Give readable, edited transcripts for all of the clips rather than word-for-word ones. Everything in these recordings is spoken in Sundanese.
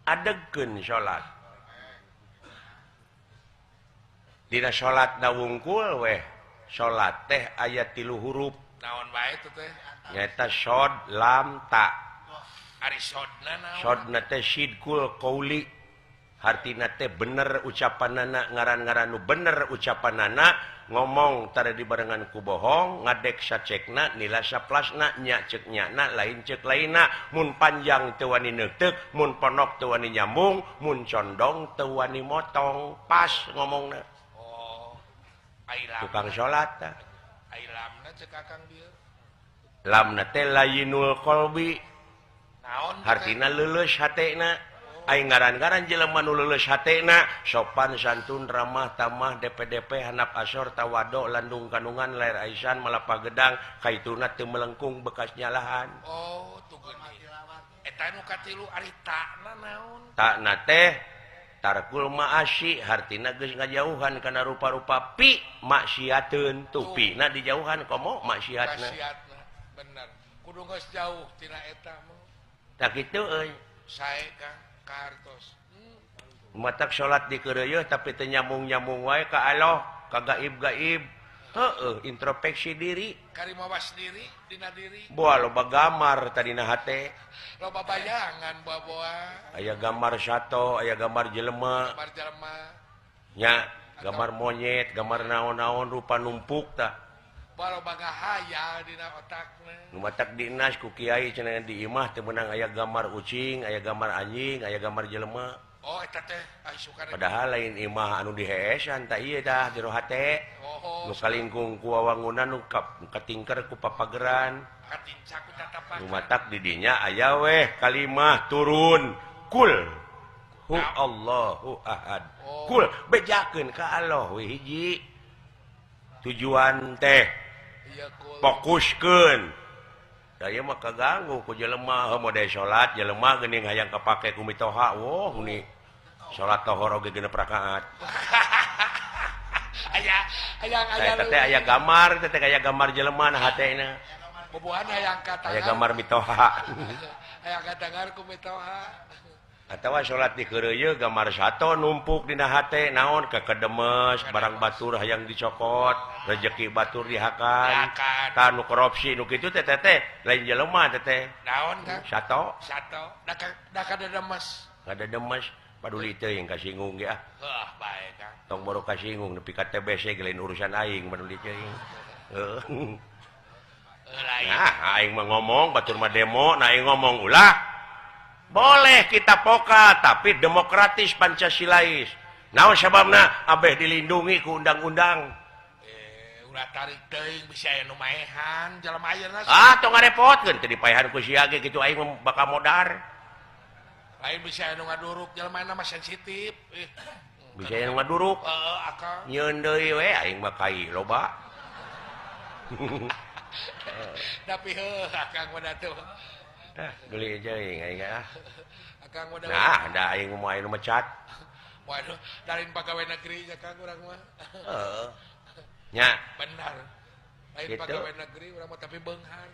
adegen salat dina salat da wungkul weh salat teh aya 3 huruf naon bae itu teh nyata shod lam ta ari sodna naon shodna teh sidkul qauli hartina teh bener ucapanana ngaran-ngaran nu bener ucapanana ngomong tara dibarengan ku bohong ngadek sacekna nila saplasna nya ceuk nyana lain ceuk lainna mun panjang teu wani neuteuk mun ponok teu wani nyambung mun condong teu wani motong pas ngomongna tukang salat tah ai lamna ceuk akang dieu lamna teh layinul qalbi naon hartina leuleus hatena ai ngaran-ngaran jelema nu leuleus hatena sopan santun ramah tamah DP-DP handap asor tawado landung kanungan lair aisan malapagedang kaituna teu melengkung bekas nyalahan oh tugeun eta nu katilu ari takna naon takna teh tarkul ma'asyi hartina geus ngajauhan kana rupa-rupa pi maksiateun tuh pina dijauhan komo maksiatna bener kudu geus jauh tina eta mah tak kitu euy sae Kang kartos matak salat di keureueuh tapi teu nyambung-nyambung wae ka Allah ka gaib-gaib heueuh introspeksi diri kari mawas diri dina diri boa loba gamar tadina hate loba bayangan boa-boa aya gambar sato aya gambar jelema gambar jelema nya gambar monyet gambar naon-naon rupa numpuk tah loba gahayal dina otakna nu matak dinas ku kiai cenah di imah teu meunang aya gambar ucing aya gambar anjing aya gambar jelema oh eta teh ai suka padahal lain imah anu diheesan tah ieu dah jero hate nu kalingkung ku wawangunan nu katingker ku papageran katincak ku tatapan nu matak di dinya aya weh kalimah turun kul hu Allahu ahad kul bejakeun ka Allah we hiji tujuan teh fokuskeun da ieu mah kaganggu ku jelema mode salat jelema geuning hayang kapake ku mitoha woh ni salat tohor oge genep rakaat aya teh aya gambar teh aya gambar jelema na hatena bobohan hayang katangan aya gambar mitoha hayang katangan ku mitoha atawa salat di keureueuh gambar sato numpuk dina hate naon kekedemes barang batur hayang dicokot rezeki batur dihakan tah nu korupsi nu kitu teh lain jelema teh naon Kang sato da kadedemes kadedemes paduli teuing kasinggung ge heuh bae Kang tong baru kasinggung nepi ka TBC ge lain urusan aing paduli teuing heuh nah aing mah ngomong batur mah demo nah aing ngomong ulah boleh kita poka tapi demokratis Pancasilais naon sababna abeh dilindungi ku undang-undang ulah tarik teuing bisa aya nu maehan jelema ayeuna tong ngarepotkeun teu dipaehan ku sia ge kitu aing bakal modar lain bisa aya nu ngaduruk jelema mah sensitif bisa aya nu ngaduruk akang nyeun deui we aing mah kai loba tapi akang mah tuh geli aja aing akang mah nah da aing mau anu mecat waduh dari pegawai negeri nya Kang urang mah heeh nya benar lain gitu. pegawai negeri urang mah tapi beunghar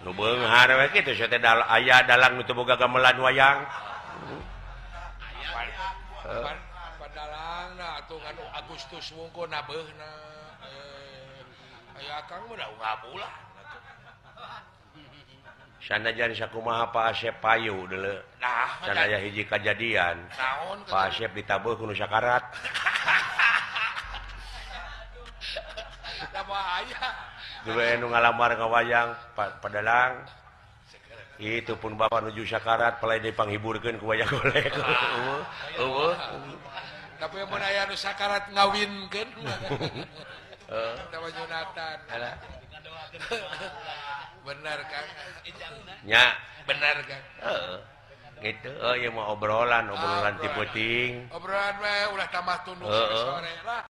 nu beunghar we kitu sia teh aya dalang nu teu boga gamelan wayang padalang na atuh anu Agustus wungkul nabeuna aya akang mah da ngabulah sanajan sakumaha Pak Asep payu deuleu nah can aya hiji kajadian naon Pak Asep ditabeuh ku nu sakarat da bahaya dulu anu ngalamar ka wayang padalang itu pun bapak nuju sakarat pelai dipanghiburkeun ku wayang golek eueuh tapi mun aya nu sakarat ngawinkeun namanya Jonathan benar Kang nya benar Kang gitu ieu mah obrolan ti peuting obrolan we ulah tambah tunduk sore lah